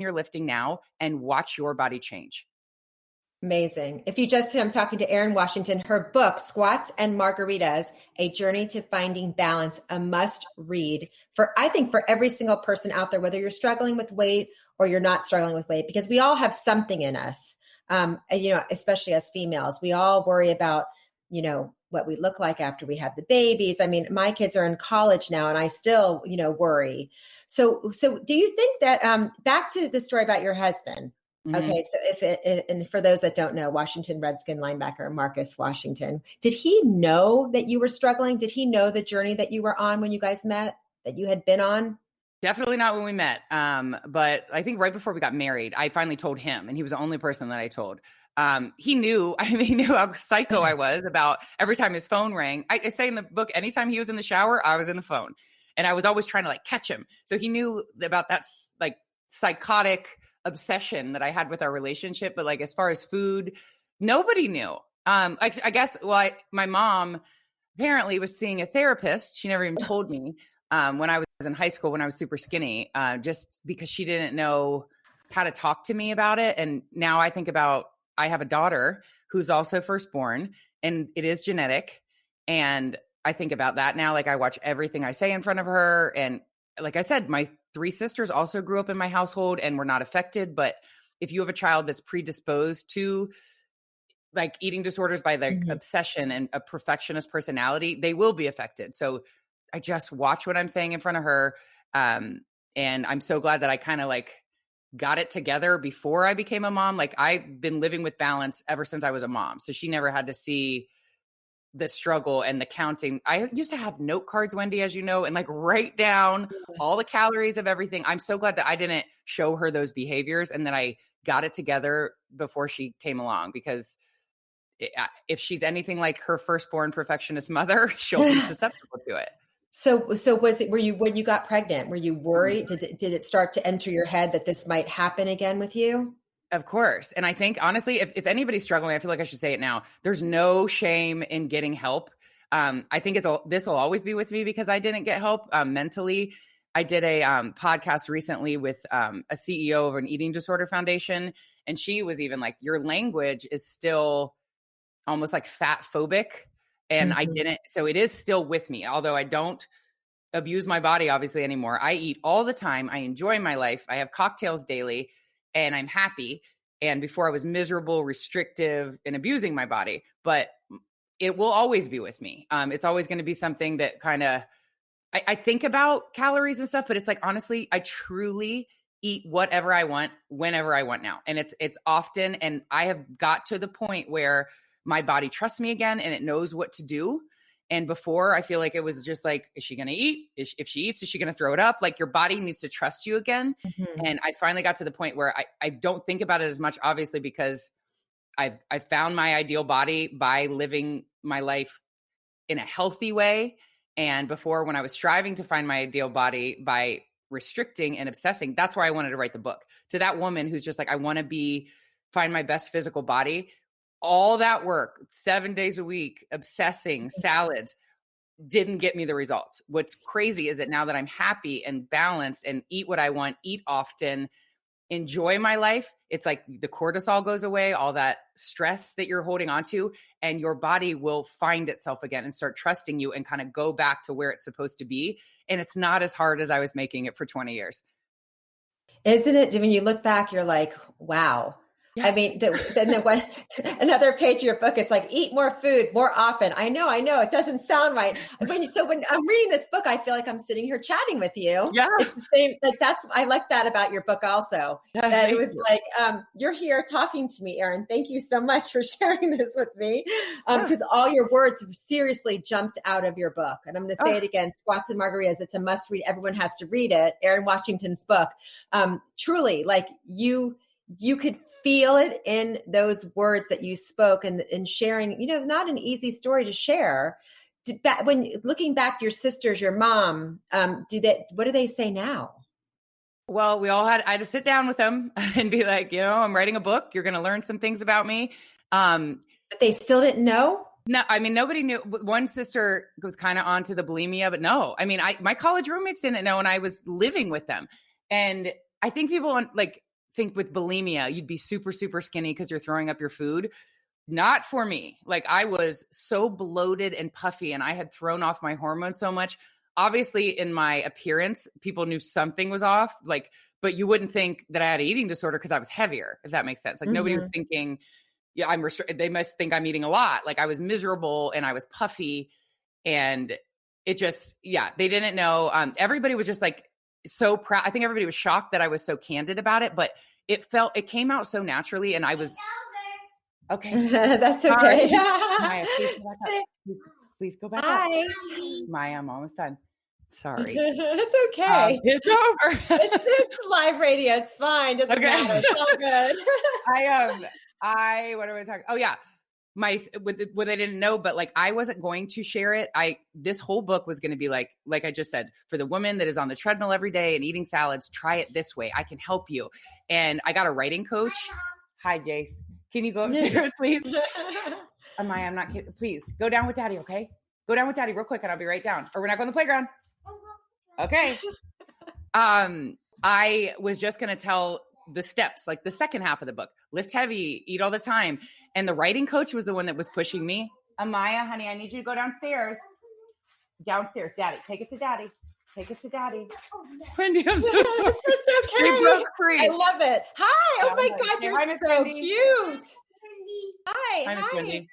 you're lifting now and watch your body change. Amazing. If you just, I'm talking to Erin Washington, her book, Squats and Margaritas, A Journey to Finding Balance, a must read for, I think, for every single person out there, whether you're struggling with weight or you're not struggling with weight, because we all have something in us. Especially as females, we all worry about, what we look like after we have the babies. I mean, my kids are in college now and I still, worry. So do you think that, back to the story about your husband? Mm-hmm. Okay. So and for those that don't know, Washington Redskin linebacker, Marcus Washington, did he know that you were struggling? Did he know the journey that you were on when you guys met, that you had been on? Definitely not when we met. But I think right before we got married, I finally told him, and he was the only person that I told. He knew how psycho I was about every time his phone rang. I say in the book, anytime he was in the shower, I was in the phone, and I was always trying to catch him. So he knew about that psychotic obsession that I had with our relationship. But as far as food, nobody knew. I guess, my mom apparently was seeing a therapist. She never even told me. When I was in high school, when I was super skinny, just because she didn't know how to talk to me about it. And now I think about, I have a daughter who's also firstborn, and it is genetic. And I think about that now. I watch everything I say in front of her. And like I said, my 3 sisters also grew up in my household and were not affected. But if you have a child that's predisposed to eating disorders by mm-hmm. obsession and a perfectionist personality, they will be affected. So I just watch what I'm saying in front of her. And I'm so glad that I kind of got it together before I became a mom. I've been living with balance ever since I was a mom. So she never had to see the struggle and the counting. I used to have note cards, Wendy, as you know, and write down all the calories of everything. I'm so glad that I didn't show her those behaviors and that I got it together before she came along, because if she's anything like her firstborn perfectionist mother, she'll be susceptible to it. So were you, when you got pregnant, were you worried? Did it start to enter your head that this might happen again with you? Of course. And I think, honestly, if anybody's struggling, I feel like I should say it now. There's no shame in getting help. I think this will always be with me because I didn't get help mentally. I did a podcast recently with a CEO of an eating disorder foundation. And she was even your language is still almost fat phobic. And mm-hmm. I didn't, so it is still with me, although I don't abuse my body obviously anymore. I eat all the time. I enjoy my life. I have cocktails daily and I'm happy. And before I was miserable, restrictive, and abusing my body, but it will always be with me. It's always going to be something that kind of, I think about calories and stuff, but it's honestly, I truly eat whatever I want, whenever I want now. And it's often, and I have got to the point where my body trusts me again and it knows what to do. And before, I feel like it was just is she going to eat? If she eats, is she going to throw it up? Your body needs to trust you again. Mm-hmm. And I finally got to the point where I don't think about it as much, obviously, because I found my ideal body by living my life in a healthy way. And before, when I was striving to find my ideal body by restricting and obsessing, that's why I wanted to write the book. To that woman who's just I want to find my best physical body. All that work, 7 days a week, obsessing, salads, didn't get me the results. What's crazy is that now that I'm happy and balanced and eat what I want, eat often, enjoy my life, it's the cortisol goes away, all that stress that you're holding on to, and your body will find itself again and start trusting you and kind of go back to where it's supposed to be. And it's not as hard as I was making it for 20 years. Isn't it? When you look back, you're wow. Yes. I mean, then another page of your book, it's eat more food more often. I know. It doesn't sound right. When I'm reading this book, I feel like I'm sitting here chatting with you. Yeah. It's the same. I like that about your book also. Yeah, that it was you're here talking to me, Erin. Thank you so much for sharing this with me. Because all your words seriously jumped out of your book. And I'm going to say it again, Squats and Margaritas. It's a must read. Everyone has to read it. Erin Washington's book. Truly, you could feel it in those words that you spoke and sharing, not an easy story to share. When looking back, your sisters, your mom, what do they say now? Well, I had to sit down with them and be I'm writing a book. You're going to learn some things about me. But they still didn't know? No, I mean, nobody knew. One sister was kind of onto the bulimia, but no, I mean, my college roommates didn't know, and I was living with them. And I think people think with bulimia, you'd be super, super skinny because you're throwing up your food. Not for me. Like I was so bloated and puffy and I had thrown off my hormones so much. Obviously in my appearance, people knew something was off, like, but you wouldn't think that I had an eating disorder because I was heavier, if that makes sense. Like nobody was thinking, yeah, I'm restricted. They must think I'm eating a lot. Like I was miserable and I was puffy and it just, yeah, they didn't know. Everybody was just like so proud. I think everybody was shocked that I was so candid about it, but it came out so naturally and I was, okay. That's okay. Maya, please go back up. Maya, I'm almost done. Sorry. It's okay. It's over. it's live radio. It's fine. Doesn't matter. It's all good. What are we talking? Oh yeah. What I didn't know, but like, I wasn't going to share it. This whole book was going to be like I just said, for the woman that is on the treadmill every day and eating salads, try it this way. I can help you. And I got a writing coach. Hi, Jace. Can you go upstairs, please? Maya, I'm not kidding. Please go down with Daddy. Okay. Go down with Daddy real quick and I'll be right down, or we're not going to the playground. Okay. I was just going to tell the steps, like the second half of the book: lift heavy, eat all the time. And the writing coach was the one that was pushing me. Amaya, honey, I need you to go downstairs. Downstairs, Daddy. Take it to Daddy. Take it to Daddy. Wendy, I'm so sorry. It's okay. We broke free. I love it. Hi. Oh my God, you're hi, so Wendy. Cute. Hi. Hi, Miss Wendy.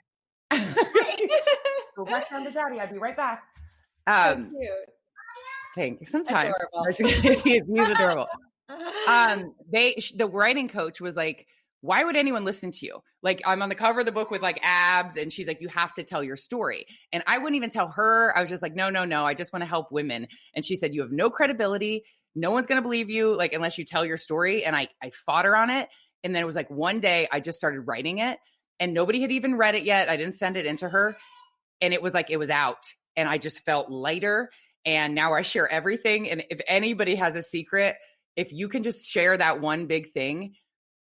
Go back down to Daddy. I'll be right back. So cute. Thanks. Sometimes Adorable. he's adorable. The writing coach was like, why would anyone listen to you? Like, I'm on the cover of the book with like abs, and she's like, you have to tell your story. And I wouldn't even tell her. I was just like, no. I just want to help women. And she said, you have no credibility. No one's going to believe you, like, unless you tell your story. And I fought her on it. And then it was like one day I just started writing it and nobody had even read it yet. I didn't send it into her. And it was like, it was out and I just felt lighter. And now I share everything. And if anybody has a secret, if you can just share that one big thing,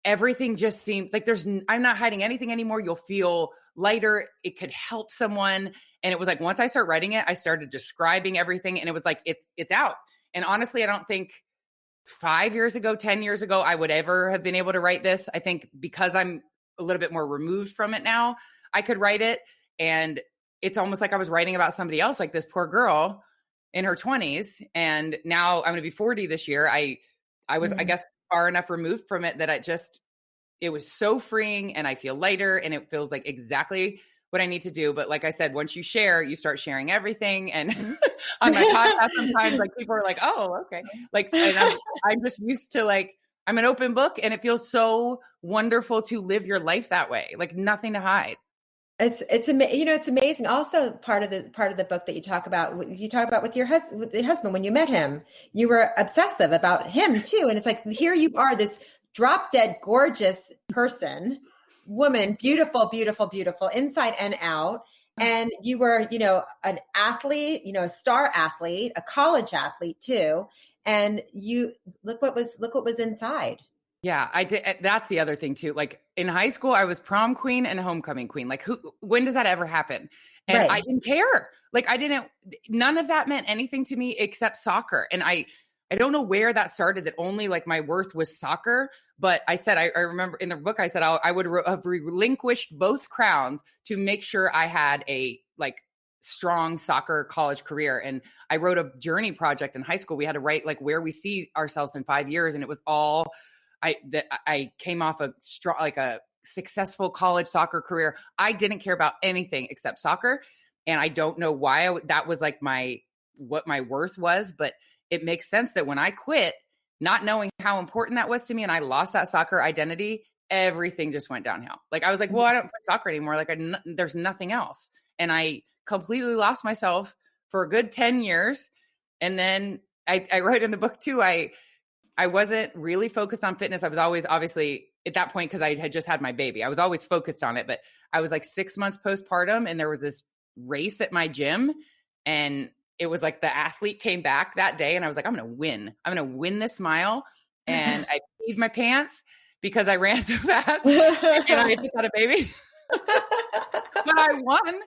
everything just seemed like I'm not hiding anything anymore. You'll feel lighter. It could help someone. And it was like, once I start writing it, I started describing everything and it was like, it's out. And honestly, I don't think 5 years ago, 10 years ago, I would ever have been able to write this. I think because I'm a little bit more removed from it now, I could write it. And it's almost like I was writing about somebody else, like this poor girl in her 20s. And now I'm going to be 40 this year. I was, I guess, far enough removed from it that it was so freeing and I feel lighter and it feels like exactly what I need to do. But like I said, once you share, you start sharing everything. And on my podcast, sometimes like people are like, oh, okay. Like, and I'm just used to like, I'm an open book and it feels so wonderful to live your life that way. Like nothing to hide. It's amazing. Also, part of the book that you talk about with your husband when you met him, you were obsessive about him too. And it's like, here you are, this drop dead gorgeous woman, beautiful, beautiful, beautiful, inside and out. And you were, an athlete, a star athlete, a college athlete too. And you look what was inside. Yeah, I did. That's the other thing too. Like in high school, I was prom queen and homecoming queen. Like when does that ever happen? And right. I didn't care. Like none of that meant anything to me except soccer. And I don't know where that started, that only like my worth was soccer. But I said, I remember in the book, I said, I would have relinquished both crowns to make sure I had a like strong soccer college career. And I wrote a journey project in high school. We had to write like where we see ourselves in 5 years. And it was all, I came off a successful college soccer career. I didn't care about anything except soccer. And I don't know why that was like what my worth was, but it makes sense that when I quit, not knowing how important that was to me, and I lost that soccer identity, everything just went downhill. Like I was like, well, I don't play soccer anymore. Like there's nothing else. And I completely lost myself for a good 10 years. And then I write in the book too, I wasn't really focused on fitness. I was always, obviously at that point, because I had just had my baby, I was always focused on it, but I was like 6 months postpartum and there was this race at my gym and it was like the athlete came back that day and I was like, I'm going to win. I'm going to win this mile. And I peed my pants because I ran so fast and I just had a baby, but I won.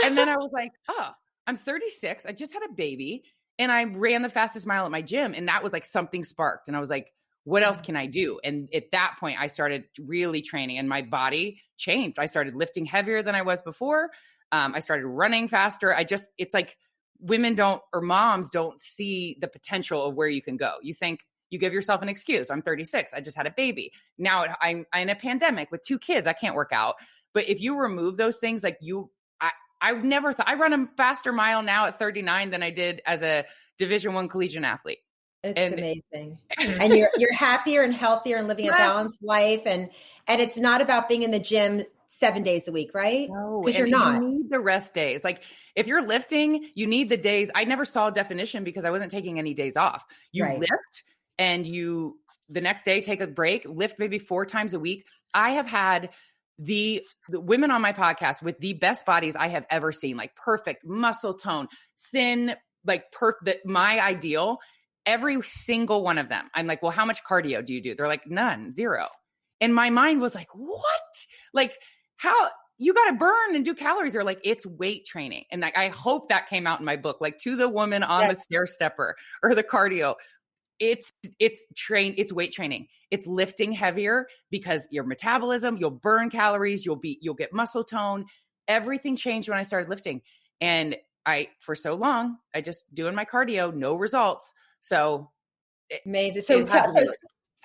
And then I was like, oh, I'm 36. I just had a baby. And I ran the fastest mile at my gym. And that was like something sparked. And I was like, what else can I do? And at that point, I started really training and my body changed. I started lifting heavier than I was before. I started running faster. It's like women or moms don't see the potential of where you can go. You think you give yourself an excuse. I'm 36. I just had a baby. Now I'm in a pandemic with 2 kids. I can't work out. But if you remove those things, like I never thought I run a faster mile now at 39 than I did as a Division I collegiate athlete. It's amazing. And you're happier and healthier and living a balanced life. And it's not about being in the gym 7 days a week, right? No, because you're not. You need the rest days. Like if you're lifting, you need the days. I never saw a definition because I wasn't taking any days off. You lift and the next day take a break, lift maybe 4 times a week. I have had the women on my podcast with the best bodies I have ever seen, like perfect muscle tone, thin, like perfect, my ideal. Every single one of them. I'm like, well, how much cardio do you do? They're like, none, 0. And my mind was like, what? Like how you got to burn and do calories. They're like, it's weight training. And like, I hope that came out in my book, like to the woman on the stair stepper or the cardio. It's weight training. It's lifting heavier because your metabolism, you'll burn calories, you'll get muscle tone. Everything changed when I started lifting. And for so long, I just doing my cardio, no results. So amazing. So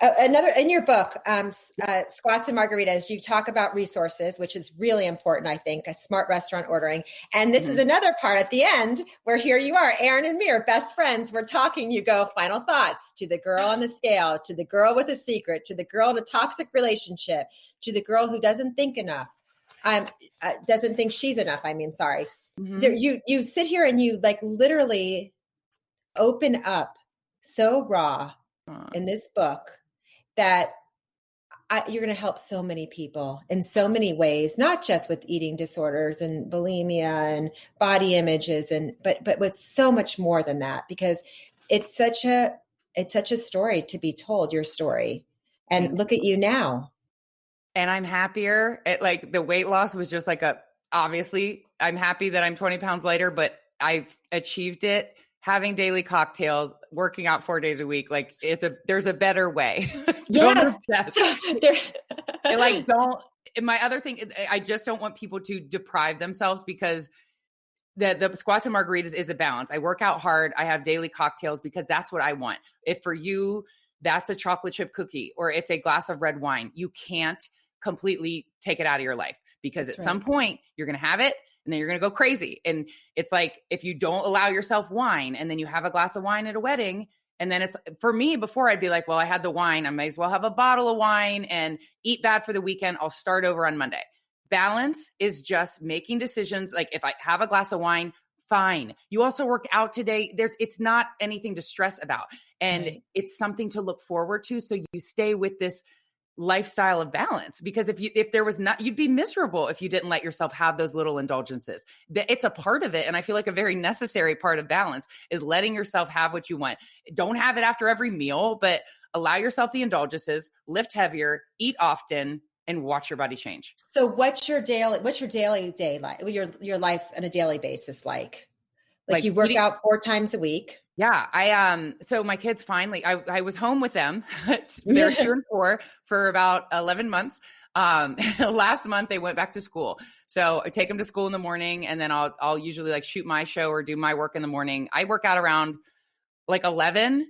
another in your book, Squats and Margaritas, you talk about resources, which is really important, I think, a smart restaurant ordering. And this is another part at the end where here you are, Erin and me are best friends. We're talking, you go, final thoughts to the girl on the scale, to the girl with a secret, to the girl in a toxic relationship, to the girl who doesn't think enough, doesn't think she's enough. Sorry. Mm-hmm. You sit here and you like literally open up so raw in this book that you're going to help so many people in so many ways, not just with eating disorders and bulimia and body images, but with so much more than that, because it's such a story to be told, your story. And look at you now. And I'm happier. Like the weight loss was just like obviously I'm happy that I'm 20 pounds lighter, but I've achieved it. Having daily cocktails, working out 4 days a week, like there's a better way. Yes. My other thing, I just don't want people to deprive themselves because the Squats and Margaritas is a balance. I work out hard. I have daily cocktails because that's what I want. If for you, that's a chocolate chip cookie or it's a glass of red wine, you can't completely take it out of your life because at some point you're going to have it. And then you're going to go crazy. And it's like, if you don't allow yourself wine and then you have a glass of wine at a wedding, and then it's for me before I'd be like, well, I had the wine. I might as well have a bottle of wine and eat bad for the weekend. I'll start over on Monday. Balance is just making decisions. Like if I have a glass of wine, fine. You also work out today. It's not anything to stress about. And it's something to look forward to. So you stay with this lifestyle of balance, because if there was not, you'd be miserable if you didn't let yourself have those little indulgences. It's a part of it. And I feel like a very necessary part of balance is letting yourself have what you want. Don't have it after every meal, but allow yourself the indulgences, lift heavier, eat often, and watch your body change. So what's your daily day like? Your life on a daily basis like? Like you work out 4 times a week? Yeah, so my kids finally, I was home with them. They're 2 and 4 for about 11 months. Last month they went back to school. So I take them to school in the morning, and then I'll usually like shoot my show or do my work in the morning. I work out around like 11,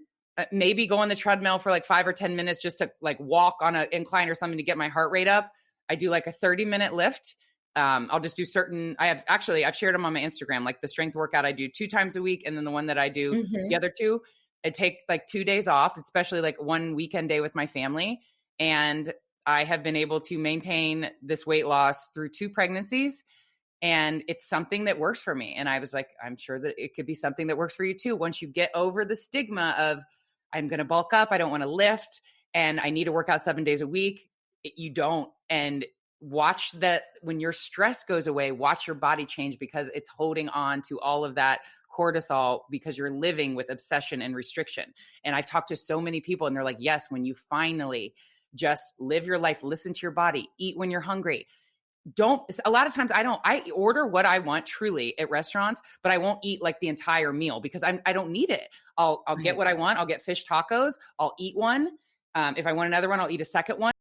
maybe go on the treadmill for like 5 or 10 minutes just to like walk on an incline or something to get my heart rate up. I do like a 30-minute lift. I'll just do I've shared them on my Instagram, like the strength workout I do 2 times a week. And then the one that I do the other 2, I take like 2 days off, especially like one weekend day with my family. And I have been able to maintain this weight loss through 2 pregnancies. And it's something that works for me. And I was like, I'm sure that it could be something that works for you too. Once you get over the stigma of I'm going to bulk up, I don't want to lift, and I need to work out 7 days a week, you don't. And watch that when your stress goes away, watch your body change, because it's holding on to all of that cortisol because you're living with obsession and restriction. And I've talked to so many people and they're like, yes, when you finally just live your life, listen to your body, eat when you're hungry. A lot of times I order what I want truly at restaurants, but I won't eat like the entire meal because I don't need it. I'll get what I want. I'll get fish tacos. I'll eat one. If I want another one, I'll eat a second one.